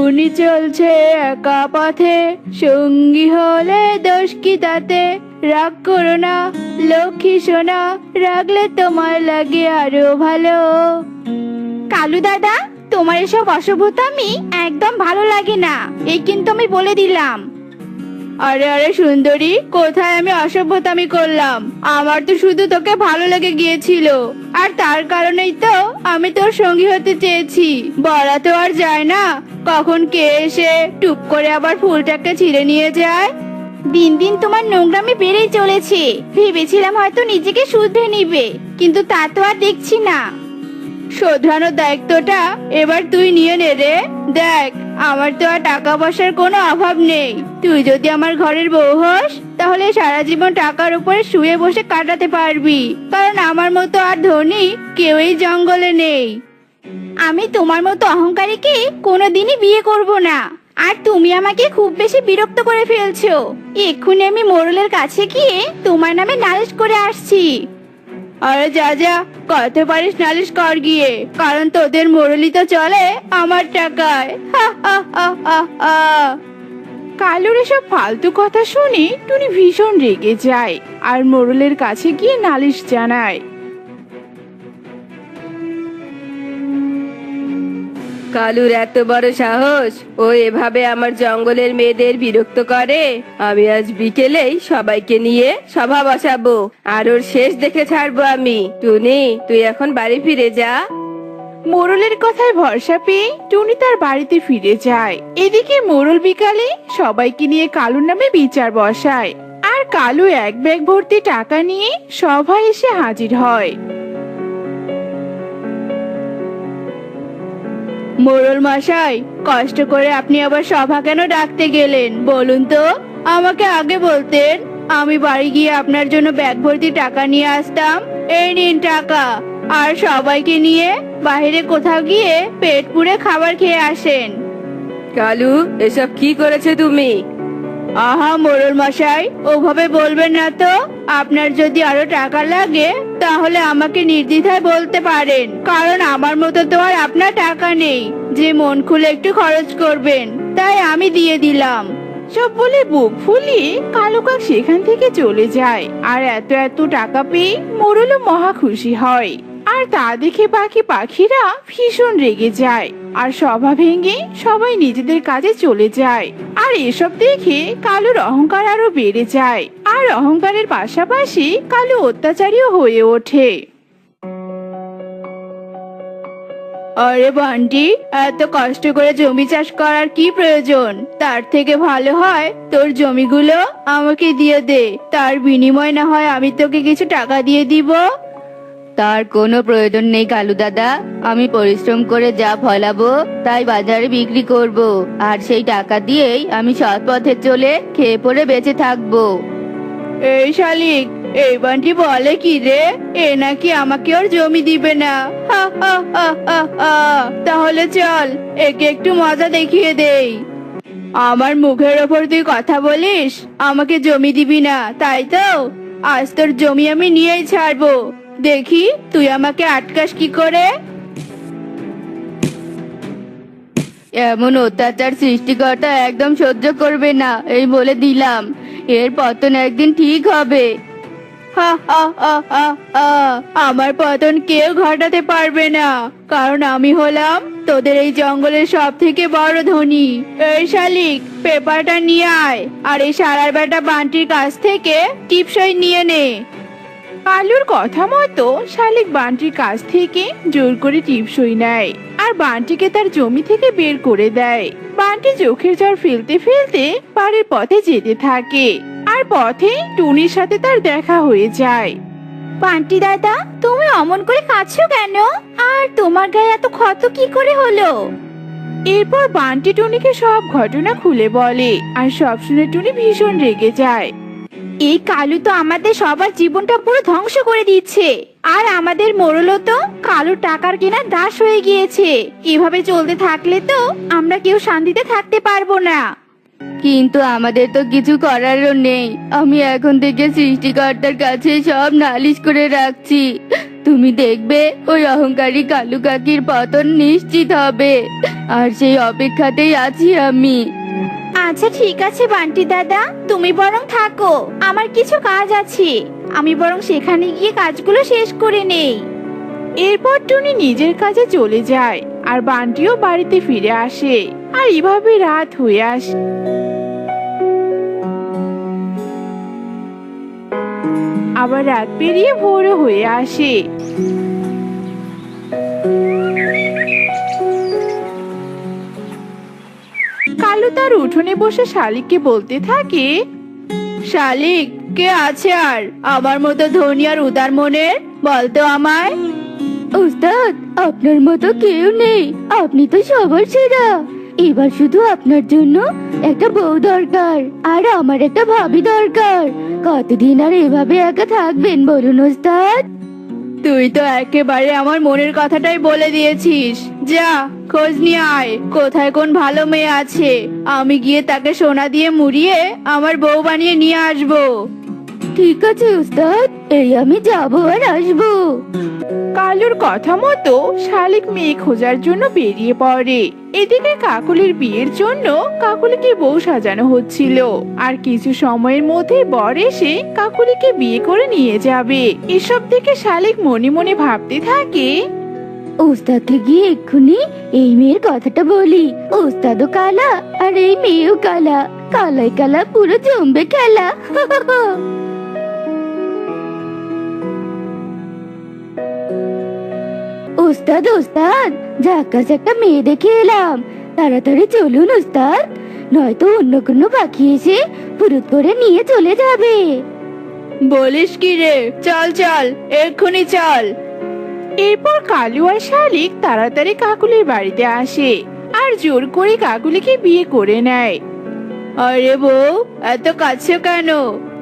টুনি চলছে একা পথে, সঙ্গী হলে দোষ কি তাতে? রাগ করো না লক্ষ্মী সোনা, রাগলে তোমার লাগে আরো ভালো। কালু দাদা, তোমার এসব অসভ্যতামি একদম ভালো লাগে না, এই কিন্তু আমি বলে দিলাম। আরে আরে সুন্দরী, কোথায় আমি অসভ্যতামি করলাম? আমার তো শুধু তোকে ভালো লেগে গিয়েছিল, আর তার কারণেই তো আমি তোর সঙ্গী হতে চেয়েছি। বলা তো আর যায় না, কখন কে এসে টুপ করে আবার ফুলটাকে ছিঁড়ে নিয়ে যায়। দিন দিন তোমার নোংরামি বেড়েই চলেছে। ভেবেছিলাম হয়তো নিজেকে শুধরে নিবে, কিন্তু তা তো আর দেখছি না। শোধরানোর দায়িত্বটা এবার তুই নিয়ে নে রে। দেখ, আমার তো আর টাকা পয়সার কোনো অভাব নেই। তুই যদি আমার ঘরের বউ হস, তাহলে সারা জীবন টাকার উপরে শুয়ে বসে কাটাতে পারবি, কারণ আমার মতো আর ধনী কেউই জঙ্গলে নেই। আমি তোমার মতো অহংকারীকে কোনোদিনই বিয়ে করব না। আর তুমি আমাকে খুব বেশি বিরক্ত করে ফেলছো। এক্ষুনি আমি মোড়লের কাছে গিয়ে তোমার নামে নালিশ করে আসছি। আরে যা যা, কত পারিস নালিশ কর গিয়ে, কারণ তোদের মোড়লি তো চলে আমার টাকায়। হা হা হা হা হা। কালুর এসব ফালতু কথা শুনে টুনি ভীষণ রেগে যায় আর মোড়লের কাছে গিয়ে নালিশ জানায়। কালুর এত বড় সাহস, ও এভাবে আমার জঙ্গলের মেয়েদের বিরক্ত করে। আমি আজ বিকেলেই সবাইকে নিয়ে সভা বসাবো, আর ওর শেষ দেখে ছাড়বো আমি। টুনি, তুই এখন বাড়ি ফিরে যা। মোড়লের কথায় ভরসা পেয়ে টুনি তার বাড়িতে ফিরে যায়। এদিকে মোড়ল বিকালে সবাইকে নিয়ে কালুর নামে বিচার বসায়, আর কালু এক ব্যাগ ভর্তি টাকা নিয়ে সভায় এসে হাজির হয়। মোড়ল মশাই, কষ্ট করে আপনি আবার সভা কেন ডাকতে গেলেন বলুন তো? আমাকে আগে বলতেন, আমি বাড়ি গিয়ে আপনার জন্য ব্যাগ ভর্তি টাকা নিয়ে আসতাম। এই নিন টাকা, আর সবাইকে নিয়ে বাইরে কোথাও গিয়ে পেট পুড়ে খাবার খেয়ে আসেন। কালু, এসব কি করেছে তুমি? আহা মোড়ল মশাই, ওভাবে বলবেন না তো। আপনার যদি আরো টাকা লাগে তাহলে আমাকে নির্দ্বিধায় বলতে পারেন, কারণ আমার মতো তো আর আপনার টাকা নেই যে মন খুলে একটু খরচ করবেন, তাই আমি দিয়ে দিলাম। সব বলে বুক ফুলিয়ে কালু কাক সেখান থেকে চলে যায়। আর এত এত টাকা পেয়ে মোড়লও মহা খুশি হয়। আর তা দেখে বাকি পাখিরা ভীষণ রেগে যায়, আর সভা ভেঙে সবাই নিজেদের কাজে চলে যায়। আর এসব দেখে কালুর অহংকার আরো বেড়ে যায়, আর অহংকারের পাশাপাশি কালু অত্যাচারীও হয়ে ওঠে। আরে বান্টি, এত কষ্ট করে জমি চাষ করার কি প্রয়োজন? তার থেকে ভালো হয় তোর জমিগুলো আমাকে দিয়ে দে, তার বিনিময় না হয় আমি তোকে কিছু টাকা দিয়ে দিব। তার কোনো প্রয়োজন নেই কালু দাদা, আমি পরিশ্রম করে যা ফলাবো তাই বাজারে বিক্রি করব, আর সেই টাকা দিয়েই আমি সৎ পথে চলে খেয়ে পরে বেঁচে থাকবো। এই শালিক, এই বান্টি বলে কি রে? এ নাকি আমাকে ওর জমি দিবে না। হা হা হা হা হা। তাহলে চল একে একটু মজা দেখিয়ে দেই। আমার মুখের ওপর তুই কথা বলিস, আমাকে জমি দিবি না তাই তো? আজ তোর জমি আমি নিয়েই ছাড়বো, দেখি তুই আমাকে আটকাস কি করে। এমন অত্যাচার সৃষ্টিকর্তা একদম সহ্য করবে না, এই বলে দিলাম। এর পতন একদিন ঠিক হবে। হা হা হা হা হা। আমার পতন কেউ ঘটাতে পারবে না, কারণ আমি হলাম তোদের এই জঙ্গলের সব থেকে বড় ধনী। এই শালিক, পেপারটা নিয়ে আয়, আর এই সারার বেটা বান্টির কাছ থেকে টিপসই নিয়ে নে। কালুর কথা মতো শালিক বান্টির কাছ থেকে জোর করে টিপসই নেয়, আর বান্টিকে তার জমি থেকে বের করে দেয়। বান্টি চোখের জল ফেলতে ফেলতে বাড়ির পথে যেতে থাকে, আর পথে টুনির সাথে তার দেখা হয়ে যায়। বান্টি দাদা, তুমি অমন করে কাঁদছো কেন? আর তোমার গায়ে এত ক্ষত কি করে হলো? এরপর বান্টি টুনিকে সব ঘটনা খুলে বলে, আর সব শুনে টুনি ভীষণ রেগে যায়। এই কালু তো আমাদের সবার জীবনটা পুরো ধ্বংস করে দিচ্ছে, আর আমাদের মোড়লও তো কালুর টাকার কেনার দাস হয়ে গিয়েছে। এভাবে চলতে থাকলে তো আমরা কেউ শান্তিতে থাকতে পারবো না। কিন্তু আমাদের তো কিছু করারও নেই। আমি এখন থেকে সৃষ্টিকর্তার কাছে সব নালিশ করে রাখছি। তুমি দেখবে ওই অহংকারী কালু কাকির পতন নিশ্চিত হবে। আর সেই অপেক্ষাতেই আছি আমি। আচ্ছা ঠিক আছে বান্টি দাদা, তুমি বরং থাকো, আমার কিছু কাজ আছে, আমি বরং সেখানে গিয়ে কাজগুলো শেষ করে নেই। এরপর টুনি নিজের কাজে চলে যায় আর বান্টিও বাড়িতে ফিরে আসে। আর এভাবে রাত হয়ে আসে। আবার রাত পেরিয়ে ভোরও হয়ে আসে। কালু তার উঠোনে বসে শালিককে বলতে থাকে, শালিক, কে আছে আর আমার মতো ধনী আর উদার মনের, বলতো আমায়। ওস্তাদ, আপনার মতো কেউ নেই, আপনি তো সবার সেরা। এবার শুধু আপনার জন্য একটা বউ দরকার, আর আমার একটা ভাবি দরকার। কতদিন আর এভাবে একা থাকবেন বলুন ওস্তাদ? তুই তো একেবারে আমার মনের কথাটাই বলে দিয়েছিস। যা, খোঁজ নিয়ে আয় কোথায় কোন ভালো মেয়ে আছে, আমি গিয়ে তাকে সোনা দিয়ে মুড়িয়ে আমার বউ বানিয়ে নিয়ে আসবো। ঠিক আছে ওস্তাদ, এই আমি যাবো আর আসবো। কালুর কথা মতো শালিক মেয়ে খোঁজার জন্য বেরিয়ে পড়ে। এদিকে কাকুলির বিয়ের জন্য কাকুলিকে বউ সাজানো হচ্ছিল। আর কিছু সময়ের মধ্যে বর এসে কাকুলিকে বিয়ে করে নিয়ে যাবে। এসব দেখে শালিক মনে মনে ভাবতে থাকে, ওস্তাদকে গিয়ে এক্ষুনি এই মেয়ের কথাটা বলি। ওস্তাদও কালা আর এই মেয়েও কালা, কালায় কালা পুরো জমবে খেলা। ওস্তাদ, ওস্তাদ, ঝাক্কাস একটা মেয়ে দেখে এলাম, তাড়াতাড়ি চলুন ওস্তাদ, নয়তো অন্য কোনো পাখি এসে ফুরুত করে নিয়ে চলে যাবে। বলিস কি রে? চল চল, এক্ষুনি চল। এরপর কালু আর শালিক তাড়াতাড়ি কাকুলির বাড়িতে আসে আর জোর করে কাকুলিকে বিয়ে করে নেয়। আরে বউ, এত কাছে কেন?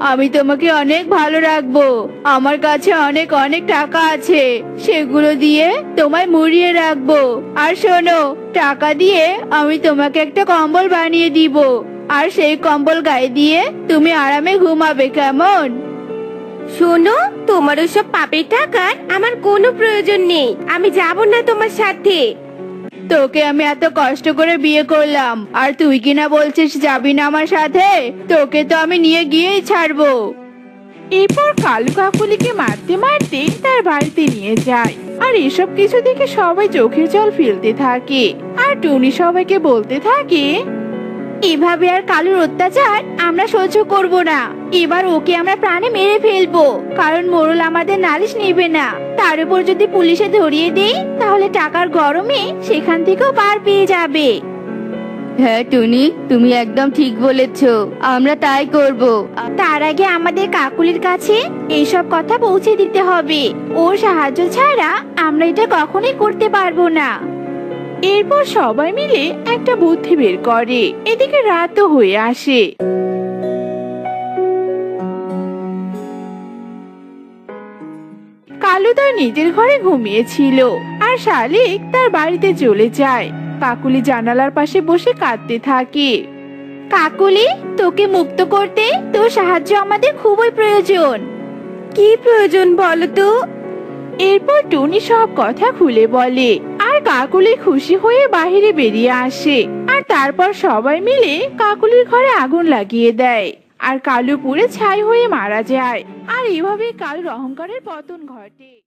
আমি তোমাকে অনেক ভালো রাখবো। আমার কাছে অনেক অনেক টাকা আছে, সেগুলো দিয়ে তোমায় মুড়িয়ে রাখবো। আর শোনো, টাকা দিয়ে আমি তোমাকে একটা কম্বল বানিয়ে দিব, আর সেই কম্বল গায়ে দিয়ে তুমি আরামে ঘুমাবে, কেমন? শোনো, তোমার ওসব পাপের টাকার আমার কোনো প্রয়োজন নেই, আমি যাব না তোমার সাথে। তোকে আমি এত কষ্ট করে বিয়ে করলাম, আর তুই কিনা বলছিস যাবি না আমার সাথে? তোকে তো আমি নিয়ে গিয়েই ছাড়বো। এরপর কালু কাকুলিকে মারতে মারতে তার বাড়িতে নিয়ে যায়। আর এসব কিছু দেখে সবাই চোখের জল ফেলতে থাকে। আর টুনি সবাইকে বলতে থাকে, এভাবে আর কালুর অত্যাচার আমরা সহ্য করব না। এবার ওকে আমরা প্রাণে মেরে ফেলবো, কারণ মোড়ল আমাদের নালিশ নিবে না। তার উপর যদি পুলিশে ধরিয়ে দেই, তাহলে টাকার গরমে সেখান থেকেও পার পেয়ে যাবে। হ্যাঁ টুনি, তুমি একদম ঠিক বলেছো, আমরা তাই করব। তার আগে আমাদের কাকুলির কাছে এইসব কথা পৌঁছে দিতে হবে। ওর সাহায্য ছাড়া আমরা এটা কখনোই করতে পারবো না। এরপর সবাই মিলে একটা বুদ্ধি বের করে। এদিকে রাতও হয়ে আসে। কালু তার নিজের ঘরে ঘুমিয়েছিল আর শালিক তার বাড়িতে চলে যায়। কাকুলি জানালার পাশে বসে কাঁদতে থাকে। কাকুলি, তোকে মুক্ত করতে তোর সাহায্য আমাদের খুবই প্রয়োজন। কি প্রয়োজন বলো তো? এরপর টুনি সব কথা খুলে বলে আর কাকুলি খুশি হয়ে বাইরে বেরিয়ে আসে। আর তারপর সবাই মিলে কাকুলির ঘরে আগুন লাগিয়ে দেয়। আর কালু পুড়ে ছাই হয়ে মারা যায়। আর এভাবে কালুর অহংকারের পতন ঘটে।